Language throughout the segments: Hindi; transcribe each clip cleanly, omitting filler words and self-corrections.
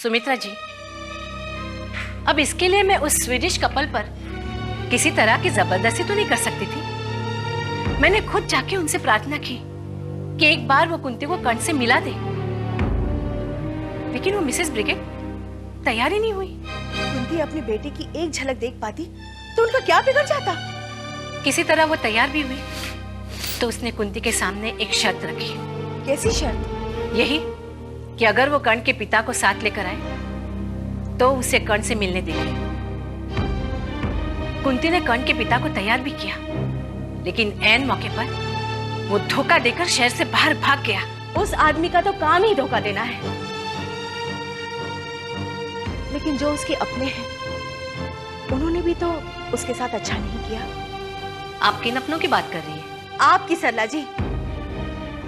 सुमित्रा जी, अब इसके लिए मैं उस स्वीडिश कपल पर किसी तरह की जबरदस्ती तो नहीं कर सकती थी। मैंने खुद जाके उनसे प्रार्थना की कि एक बार वो कुंती को कर्ण से मिला दे, लेकिन वो मिसेस ब्रिगेड तैयार ही नहीं हुई। कुंती अपनी बेटे की एक झलक देख पाती तो उनका क्या बिगड़ जाता। किसी तरह वो तैयार भी हुई तो उसने कुंती के सामने एक शर्त रखी। कैसी शर्त? यही कि अगर वो कर्ण के पिता को साथ लेकर आए तो उसे कर्ण से मिलने देगी। कुंती ने कर्ण के पिता को तैयार भी किया, लेकिन ऐन मौके पर वो धोखा देकर शहर से बाहर भाग गया। उस आदमी का तो काम ही धोखा देना है, लेकिन जो उसके अपने हैं उन्होंने भी तो उसके साथ अच्छा नहीं किया। आप किन अपनों की बात कर रही है? आपकी सरला जी,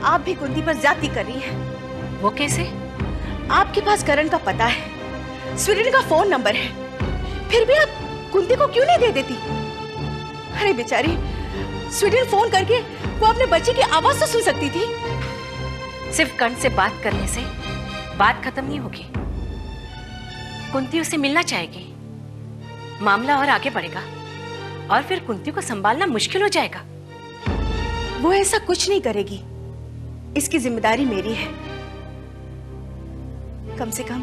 आप भी कुंती पर ज्यादती कर रही हैं। वो कैसे? आपके पास करण का पता है, स्वीडन का फोन नंबर है, फिर भी आप कुंती को क्यों नहीं दे देती? अरे बेचारी, स्वीडन फोन करके वो अपने बच्चे की आवाज तो सुन सकती थी। सिर्फ कर्ण से बात करने से बात खत्म नहीं होगी। कुंती उसे मिलना चाहेगी, मामला और आगे बढ़ेगा और फिर कुंती को संभालना मुश्किल हो जाएगा। वो ऐसा कुछ नहीं करेगी, इसकी जिम्मेदारी मेरी है। कम से कम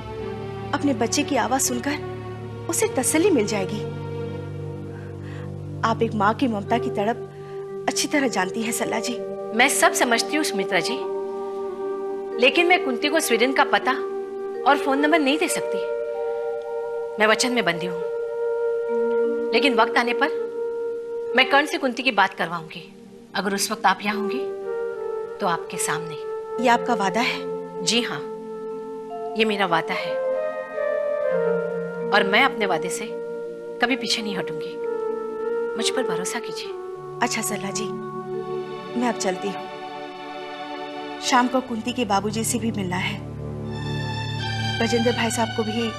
अपने बच्चे की आवाज सुनकर उसे तसल्ली मिल जाएगी। आप एक माँ की ममता की तड़प अच्छी तरह जानती हैं सरला जी। मैं सब समझती हूँ सुमित्रा जी, लेकिन मैं कुंती को स्वीडन का पता और फोन नंबर नहीं दे सकती। मैं वचन में बंधी हूँ, लेकिन वक्त आने पर मैं कर्ण से कुंती की बात करवाऊंगी। अगर उस वक्त आप यहाँ होंगी तो आपके सामने। ये आपका वादा है? जी हाँ, ये मेरा वादा है और मैं अपने वादे से कभी पीछे नहीं हटूंगी। मुझ पर भरोसा कीजिए। अच्छा सरला जी, मैं अब चलती हूँ। शाम को कुंती के बाबूजी से भी मिलना है। राजेंद्र भाई साहब को भी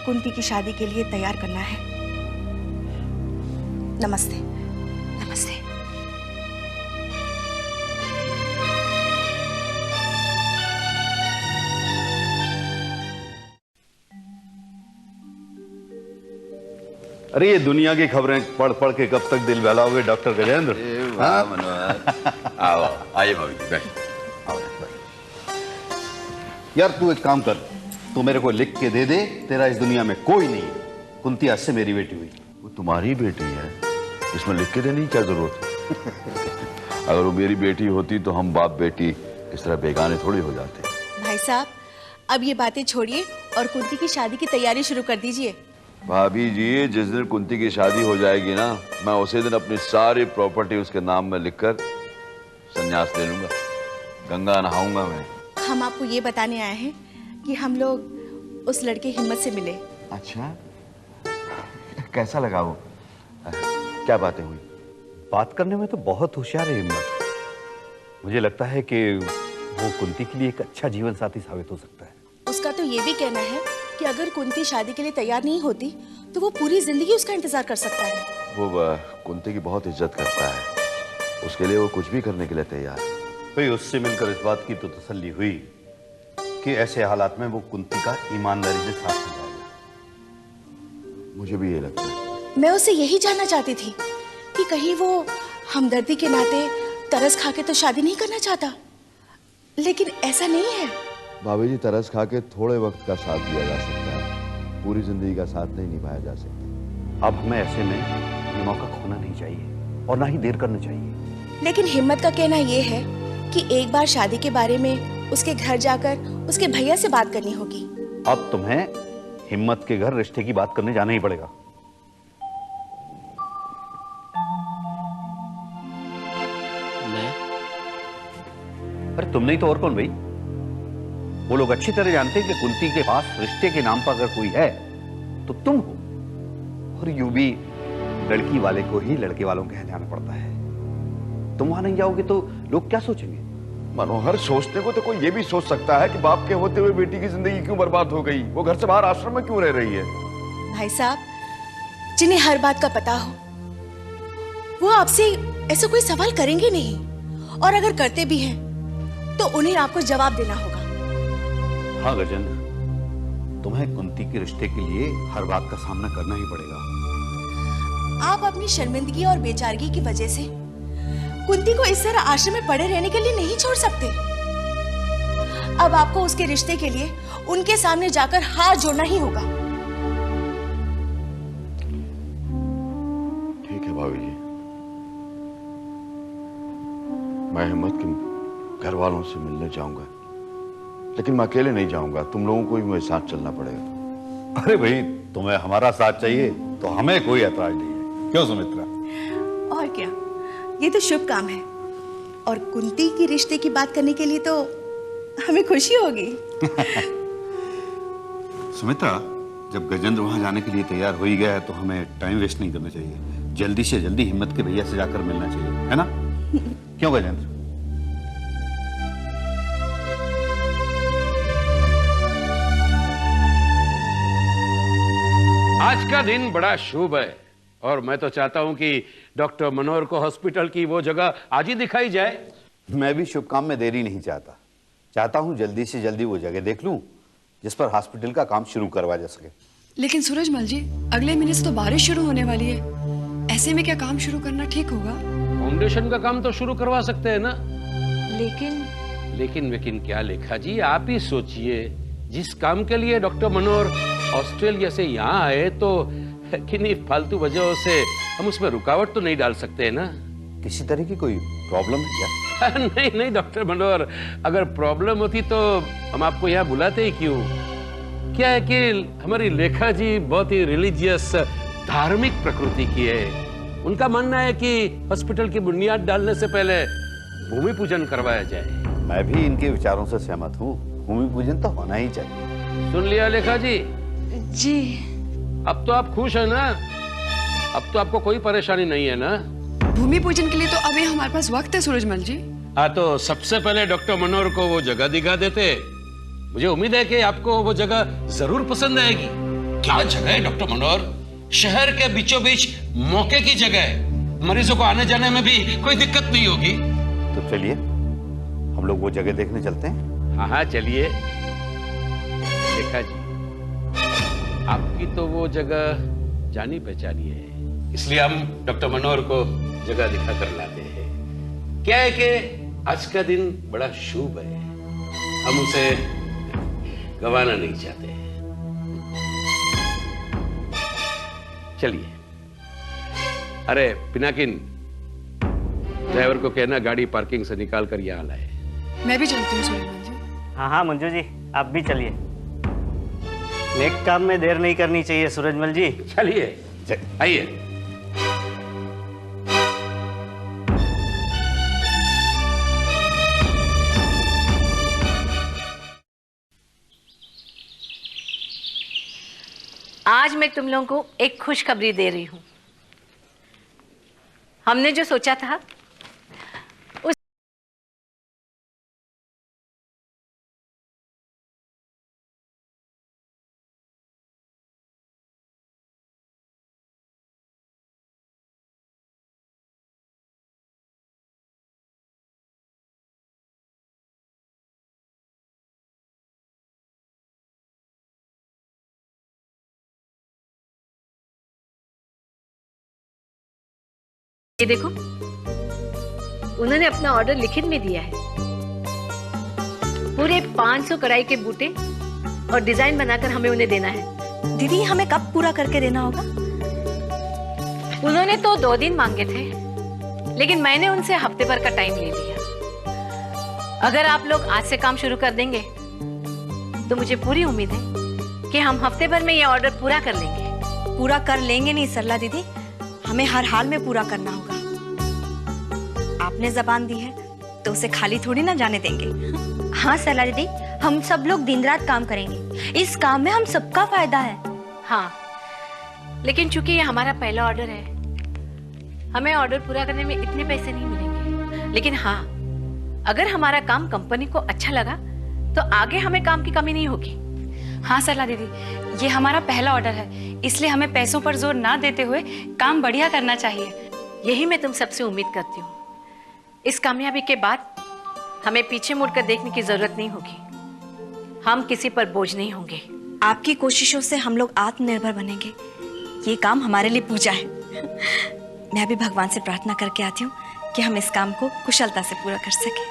कुंती की शादी के लिए तैयार करना है। नमस्ते। नमस्ते। अरे ये दुनिया की खबरें पढ़ पढ़ के कब तक दिल बहलाओगे डॉक्टर गजेंद्र? वाह मनोहर, आओ आइए भाभी जी, बैठो। आओ यार तू एक काम कर, तू मेरे को लिख के दे दे, तेरा इस दुनिया में कोई नहीं है। कुंती आज से मेरी बेटी हुई। वो तुम्हारी बेटी है, इसमें लिख के देने की क्या जरूरत है? अगर वो मेरी बेटी होती तो हम बाप बेटी इस तरह बेगाने थोड़ी हो जाते। भाई साहब, अब ये बातें छोड़िए और कुंती की शादी की तैयारी शुरू कर दीजिए। भाभी जी, जिस दिन कुंती की शादी हो जाएगी ना, मैं उसी दिन अपनी सारी प्रॉपर्टी उसके नाम में लिखकर संन्यास ले लूंगा। गंगा नहाऊंगा मैं। हम आपको ये बताने आए हैं कि हम लोग उस लड़के हिम्मत से मिले। अच्छा, कैसा लगा वो? क्या बातें हुई? बात करने में तो बहुत होशियार है हिम्मत। मुझे लगता है कि वो कुंती के लिए एक अच्छा जीवन साथी साबित हो सकता है। उसका तो ये भी कहना है कि अगर कुंती शादी के लिए तैयार नहीं होती तो वो पूरी जिंदगी उसका इंतजार कर सकता है। वो कुंती की बहुत इज्जत करता है, उसके लिए वो कुछ भी करने के लिए तैयार है। भाई उससे मिलकर इस बात की तो तसल्ली हुई कि ऐसे हालात में वो कुंती का ईमानदारी से साथ निभाएगा। मुझे भी ये लगता है। मैं उससे यही जानना चाहती थी कि कहीं वो हमदर्दी के नाते तरस खा के तो शादी नहीं करना चाहता, लेकिन ऐसा नहीं है। भाभी जी, तरस खा के थोड़े वक्त का साथ दिया जा सकता है, पूरी जिंदगी का साथ नहीं निभाया जा सकता। अब हमें ऐसे में ये मौका खोना नहीं चाहिए और ना ही देर करना चाहिए। लेकिन हिम्मत का कहना ये है कि एक बार शादी के बारे में उसके घर जाकर उसके भैया से बात करनी होगी। अब तुम्हें हिम्मत के घर रिश्ते की बात करने जाना ही पड़ेगा। अरे तुम नहीं तो और कौन भाई? वो लोग अच्छी तरह जानते हैं कि कुंती के पास रिश्ते के नाम पर अगर कोई है तो तुम हो, और यूं भी लड़की वाले को ही लड़के वालों के यहाँ जाना पड़ता है। तुम वहां नहीं जाओगे तो लोग क्या सोचेंगे? मनोहर, सोचने को तो कोई ये भी सोच सकता है कि बाप के होते हुए बेटी की जिंदगी क्यों बर्बाद हो गई, वो घर से बाहर आश्रम में क्यों रह रही है। भाई साहब, जिन्हें हर बात का पता हो वो आपसे ऐसा कोई सवाल करेंगे नहीं, और अगर करते भी हैं तो उन्हें आपको जवाब देना होगा। हाँ गजेंद्र, तुम्हें कुंती के रिश्ते के लिए हर बात का सामना करना ही पड़ेगा। आप अपनी शर्मिंदगी और बेचारगी की वजह से कुंती को इस तरह आश्रम में पड़े रहने के लिए नहीं छोड़ सकते। अब आपको उसके रिश्ते के लिए उनके सामने जाकर हाथ जोड़ना ही होगा। ठीक है भाभी जी, मैं हिम्मत के घर वालों से मिलने जाऊंगा, लेकिन मैं अकेले नहीं जाऊंगा, तुम लोगों को भी मेरे साथ चलना पड़ेगा। अरे भाई, तुम्हें हमारा साथ चाहिए तो हमें कोई ऐतराज नहीं है, क्यों सुमित्रा? और क्या, ये तो शुभ काम है और कुंती की रिश्ते की बात करने के लिए तो हमें खुशी होगी। सुमित्रा, जब गजेंद्र वहां जाने के लिए तैयार हो ही गया है तो हमें टाइम वेस्ट नहीं करना चाहिए। जल्दी से जल्दी हिम्मत के भैया से जाकर मिलना चाहिए, है ना? क्यों गजेंद्र? आज का दिन बड़ा शुभ है और मैं तो चाहता हूं कि डॉक्टर मनोहर को हॉस्पिटल की वो जगह आज ही दिखाई जाए। मैं भी शुभ काम में देरी नहीं चाहता हूं जल्दी से जल्दी वो जगह देख लूं जिस पर हॉस्पिटल का काम शुरू करवा जा सके। लेकिन सूरजमल जी, अगले महीने से तो बारिश शुरू होने वाली है, ऐसे में क्या काम शुरू करना ठीक होगा? फाउंडेशन का काम तो शुरू करवा सकते हैं ना। लेकिन क्या लेखा जी, आप ही सोचिए, जिस काम के लिए डॉक्टर मनोहर ऑस्ट्रेलिया से यहाँ आए तो किन्हीं फालतू वजहों से हम उसमें रुकावट तो नहीं डाल सकते हैं ना। किसी तरह की कोई प्रॉब्लम है क्या? नहीं डॉक्टर मनोहर, अगर प्रॉब्लम होती तो हम आपको यहाँ बुलाते ही क्यों? क्या है कि हमारी लेखा जी बहुत ही रिलीजियस, धार्मिक प्रकृति की है। उनका मानना है कि हॉस्पिटल की बुनियाद डालने से पहले भूमि पूजन करवाया जाए। मैं भी इनके विचारों से सहमत हूँ, भूमि पूजन तो होना ही चाहिए। सुन लिया लेखा जी? जी। अब तो आप खुश है ना? अब तो आपको कोई परेशानी नहीं है ना? भूमि पूजन के लिए तो अभी हमारे पास वक्त है सूरजमल जी। हाँ, तो सबसे पहले डॉक्टर मनोहर को वो जगह दिखा देते। मुझे उम्मीद है कि आपको वो जगह जरूर पसंद आएगी। क्या जगह है डॉक्टर मनोहर? शहर के बीचों बीच मौके की जगह है, मरीजों को आने जाने में भी कोई दिक्कत नहीं होगी। तो चलिए हम लोग वो जगह देखने चलते हैं। हाँ चलिए। देखा जी, आपकी तो वो जगह जानी पहचानी है, इसलिए हम डॉक्टर मनोहर को जगह दिखा कर लाते हैं। क्या है कि आज का दिन बड़ा शुभ है, हम उसे गंवाना नहीं चाहते। चलिए। अरे पिनाकिन, ड्राइवर को कहना गाड़ी पार्किंग से निकाल कर यहाँ लाए। मैं भी चलती हूँ सूरजमल जी। हाँ मंजू जी, आप भी चलिए। नेक काम में देर नहीं करनी चाहिए सूरजमल जी। चलिए आइए। आज मैं तुम लोगों को एक खुशखबरी दे रही हूं। हमने जो सोचा था उस ये देखो, उन्होंने अपना ऑर्डर लिखित में दिया है। पूरे 500 कढ़ाई के बूटे और डिजाइन बनाकर हमें उन्हें देना है। दीदी, हमें कब पूरा करके देना होगा? उन्होंने तो 2 दिन मांगे थे, लेकिन मैंने उनसे हफ्ते भर का टाइम ले लिया। अगर आप लोग आज से काम शुरू कर देंगे तो मुझे पूरी उम्मीद है कि हम हफ्ते भर में ये ऑर्डर पूरा कर लेंगे। पूरा कर लेंगे नहीं सरला दीदी, हमें हर हाल में पूरा करना होगा। आपने जबान दी है तो उसे खाली थोड़ी ना जाने देंगे। हाँ सरला दीदी, हम सब लोग दिन रात काम करेंगे, इस काम में हम सबका फायदा है। हाँ, लेकिन चूंकि ये हमारा पहला ऑर्डर है, हमें ऑर्डर पूरा करने में इतने पैसे नहीं मिलेंगे। लेकिन हाँ, अगर हमारा काम कंपनी को अच्छा लगा तो आगे हमें काम की कमी नहीं होगी। हाँ सरला दीदी, ये हमारा पहला ऑर्डर है, इसलिए हमें पैसों पर जोर ना देते हुए काम बढ़िया करना चाहिए। यही मैं तुम सबसे उम्मीद करती हूँ। इस कामयाबी के बाद हमें पीछे मुड़कर देखने की जरूरत नहीं होगी। हम किसी पर बोझ नहीं होंगे। आपकी कोशिशों से हम लोग आत्मनिर्भर बनेंगे, ये काम हमारे लिए पूजा है। मैं भी भगवान से प्रार्थना करके आती हूँ कि हम इस काम को कुशलता से पूरा कर सकें।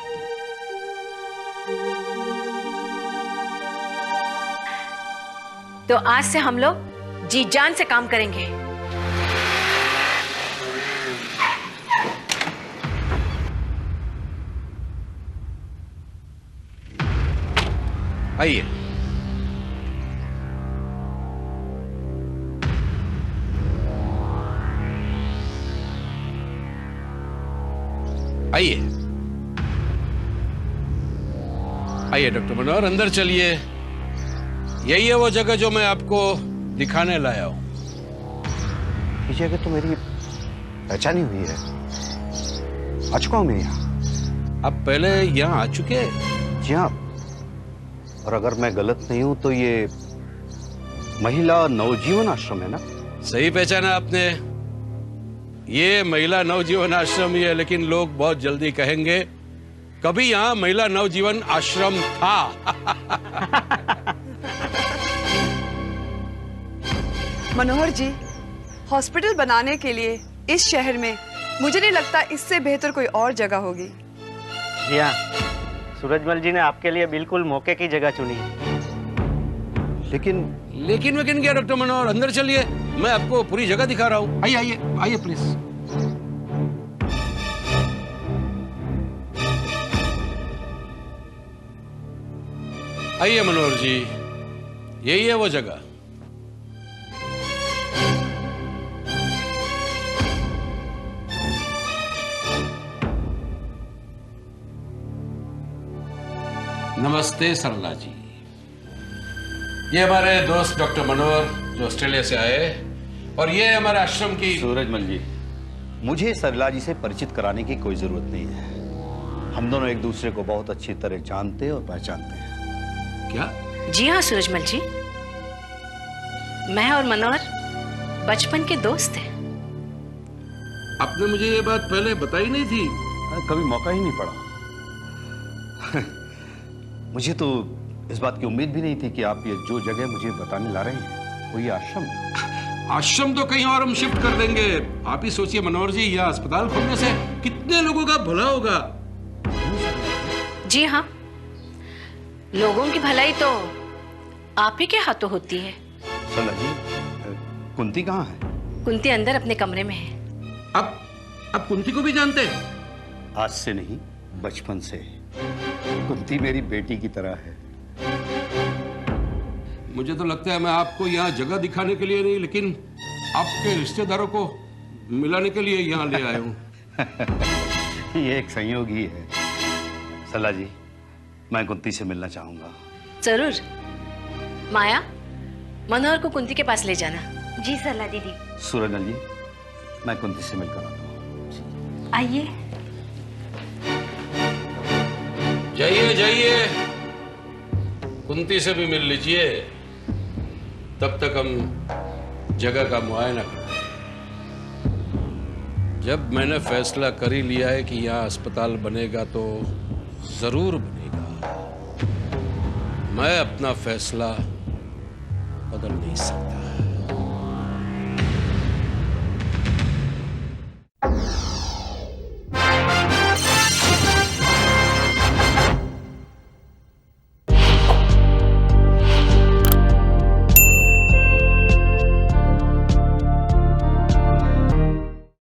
तो आज से हम लोग जी जान से काम करेंगे। आइए। आइए आइए डॉक्टर मनोहर, अंदर चलिए। यही है वो जगह जो मैं आपको दिखाने लाया हूं। ये जगह तो मेरी पहचानी हुई है, आ चुका हूं मैं यहाँ। आप पहले यहाँ आ चुके हैं? जी हाँ, और अगर मैं गलत नहीं हूं तो ये महिला नवजीवन आश्रम है ना? सही पहचाना आपने। ये महिला नवजीवन आश्रम ही है, लेकिन लोग बहुत जल्दी कहेंगे कभी यहाँ महिला नवजीवन आश्रम था। मनोहर जी, हॉस्पिटल बनाने के लिए इस शहर में मुझे नहीं लगता इससे बेहतर कोई और जगह होगी। जी हाँ, सूरजमल जी ने आपके लिए बिल्कुल मौके की जगह चुनी है। लेकिन क्या डॉक्टर मनोहर, अंदर चलिए, मैं आपको पूरी जगह दिखा रहा हूँ। आइए आइए आइए प्लीज। आइए मनोहर जी, यही है वो जगह। नमस्ते सरला जी, ये हमारे दोस्त डॉक्टर मनोहर जो ऑस्ट्रेलिया से आए, और ये हमारे आश्रम की। सूरजमल जी, मुझे सरला जी से परिचित कराने की कोई जरूरत नहीं है। हम दोनों एक दूसरे को बहुत अच्छी तरह जानते और पहचानते हैं। क्या? जी हाँ सूरजमल जी, मैं और मनोहर बचपन के दोस्त हैं। आपने मुझे ये बात पहले बताई नहीं थी? कभी मौका ही नहीं पड़ा। मुझे तो इस बात की उम्मीद भी नहीं थी कि आप ये जो जगह मुझे बताने ला रहे हैं वो ये आश्रम है। आश्रम तो कहीं और हम शिफ्ट कर देंगे। आप ही सोचिए मनोहर जी, यह अस्पताल खोलने से कितने लोगों का भला होगा। जी हाँ, लोगों की भलाई तो आप ही के हाथों होती है। सरला जी, कुंती कहाँ है? कुंती अंदर अपने कमरे में है। आप कुंती को भी जानते हैं? आज से नहीं, बचपन से। कुंती मेरी बेटी की तरह है। मुझे तो लगता है मैं आपको यहाँ जगह दिखाने के लिए नहीं, लेकिन आपके रिश्तेदारों को मिलाने के लिए यहाँ ले आया हूँ। ये एक संयोग ही है। सरला जी, मैं कुंती से मिलना चाहूंगा। जरूर। माया, मनोहर को कुंती के पास ले जाना। जी सरला दीदी। सूरजमल जी, मैं कुंती से मिलकर आता हूँ। आइए। जाइए जाइए, कुंती से भी मिल लीजिए। तब तक हम जगह का मुआयना करते हैं। जब मैंने फैसला कर ही लिया है कि यहाँ अस्पताल बनेगा तो जरूर बनेगा। मैं अपना फैसला बदल नहीं सकता।